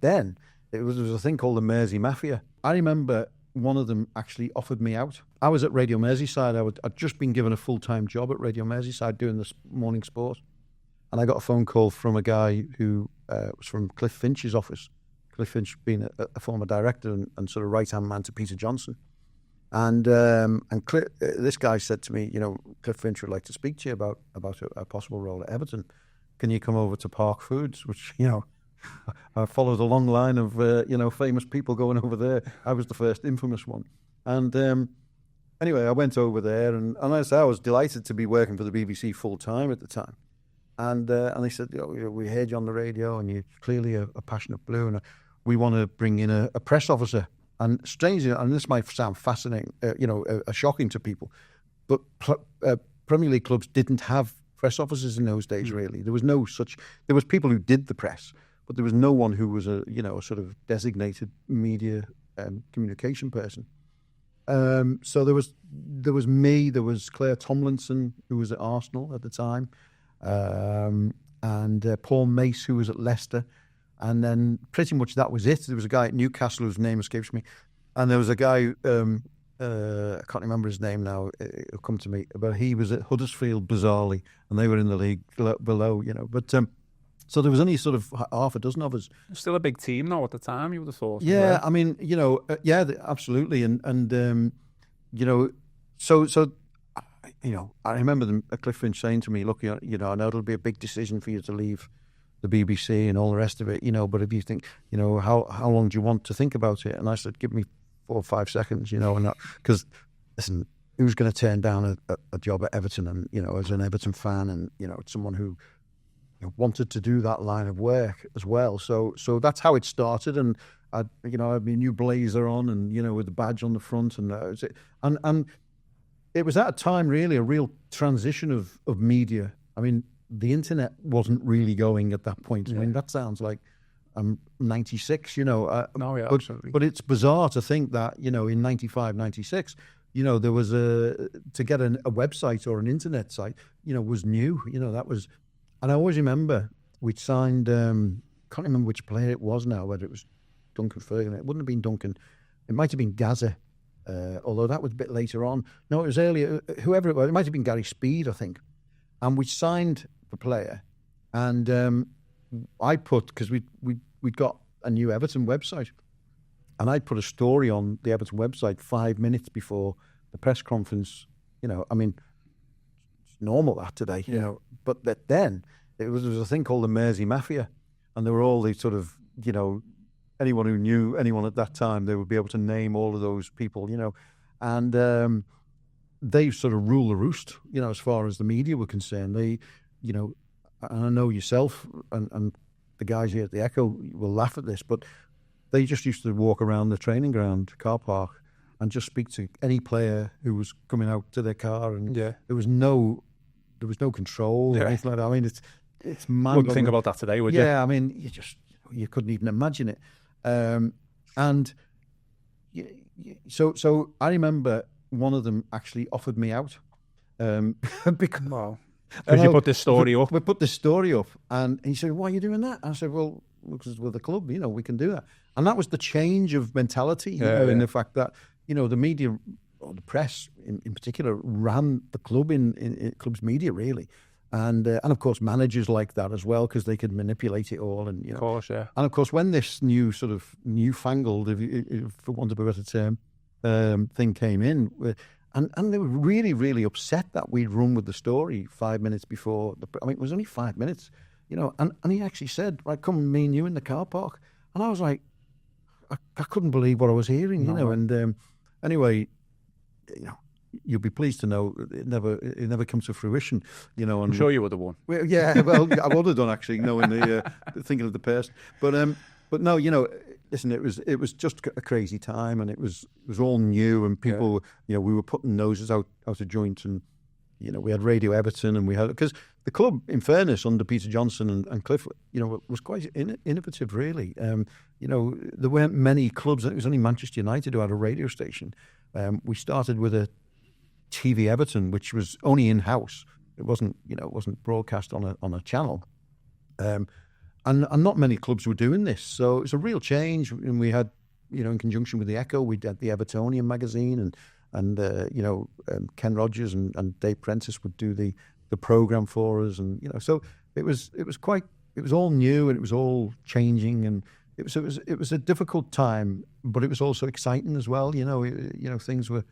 Then there was a thing called the Mersey Mafia. I remember one of them actually offered me out. I was at Radio Merseyside. I'd just been given a full-time job at Radio Merseyside doing this morning sport. And I got a phone call from a guy who was from Cliff Finch's office. Cliff Finch being a former director and sort of right-hand man to Peter Johnson. And this guy said to me, Cliff Finch would like to speak to you about a possible role at Everton. Can you come over to Park Foods? Which, I followed a long line of, famous people going over there. I was the first infamous one. And anyway, I went over there, and I was delighted to be working for the BBC full-time at the time. And they said, we heard you on the radio, and you're clearly a passionate Blue, and we want to bring in a press officer. And strangely, and this might sound fascinating, shocking to people, but Premier League clubs didn't have press officers in those days, really. There was no such... There was people who did the press, but there was no one who was a sort of designated media communication person. So there was me, there was Claire Tomlinson, who was at Arsenal at the time, and Paul Mace, who was at Leicester. And then pretty much that was it. There was a guy at Newcastle whose name escapes me. And there was a guy, I can't remember his name now, it'll come to me, but he was at Huddersfield, bizarrely, and they were in the league below, But so there was only sort of half a dozen of us. Still a big team now at the time, you would have thought. Yeah, I mean, absolutely. And so I remember Cliff Finch saying to me, look, I know it'll be a big decision for you to leave the BBC and all the rest of it, but if you think, how long do you want to think about it? And I said, give me 4 or 5 seconds, and because, listen, who's going to turn down a job at Everton? And, as an Everton fan and, someone who wanted to do that line of work as well. So that's how it started. And I had my new blazer on and, with the badge on the front. And it was at a time, really, a real transition of media. I mean, the internet wasn't really going at that point. Yeah. I mean, that sounds like I'm 96, absolutely. But it's bizarre to think that, in 95, 96, there was to get a website or an internet site, was new. That was, and I always remember we'd signed, can't remember which player it was now, whether it was Duncan Ferguson. It wouldn't have been Duncan. It might have been Gaza, although that was a bit later on. No, it was earlier, whoever it was. It might have been Gary Speed, I think. And we signed the player, and I put, because we'd got a new Everton website, and I'd put a story on the Everton website 5 minutes before the press conference. I mean, it's normal that today, but then there was a thing called the Mersey Mafia, and there were all these sort of, anyone who knew anyone at that time, they would be able to name all of those people, and they sort of rule the roost, as far as the media were concerned. They, and I know yourself and the guys here at the Echo will laugh at this, but they just used to walk around the training ground, car park, and just speak to any player who was coming out to their car, and there was no control or anything like that. I mean, it's mad. Wouldn't think about that today, would you? Yeah, I mean, you couldn't even imagine it. And so I remember one of them actually offered me out. Because you put this story up. We put this story up, and he said, "Why are you doing that?" I said, "Well, because we're the club, we can do that." And that was the change of mentality, in the fact that, the media, or the press in particular, ran the club in club's media, really. And of course, managers like that as well, because they could manipulate it all. And, Of course, yeah. And of course, when this new sort of newfangled, for want of a better term, thing came in, and they were really, really upset that we'd run with the story 5 minutes before. It was only 5 minutes, and he actually said, right, come me and you in the car park. And I was like, I couldn't believe what I was hearing, and anyway, you'll be pleased to know it never comes to fruition, And, I'm sure you would have won. Well, yeah, well, I would have done, actually, knowing thinking of the past. But no, listen, it was just a crazy time, and it was all new, and people, we were putting noses out of joint, and we had Radio Everton, and we had, because the club, in fairness, under Peter Johnson and Cliff, was quite innovative, really. There weren't many clubs. It was only Manchester United who had a radio station. We started with a TV Everton, which was only in house. It wasn't broadcast on a channel. And And not many clubs were doing this. So it's a real change. And we had, in conjunction with the Echo, we had the Evertonian magazine, and Ken Rogers and Dave Prentice would do the program for us, and so it was all new, and it was all changing, and it was a difficult time, but it was also exciting as well. Things were,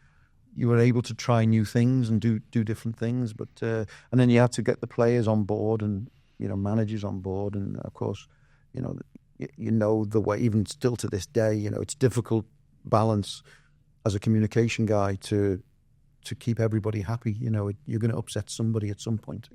you were able to try new things and do different things, but and then you had to get the players on board and managers on board, and of course, the way, even still to this day, it's difficult balance as a communication guy to keep everybody happy. You're going to upset somebody at some point.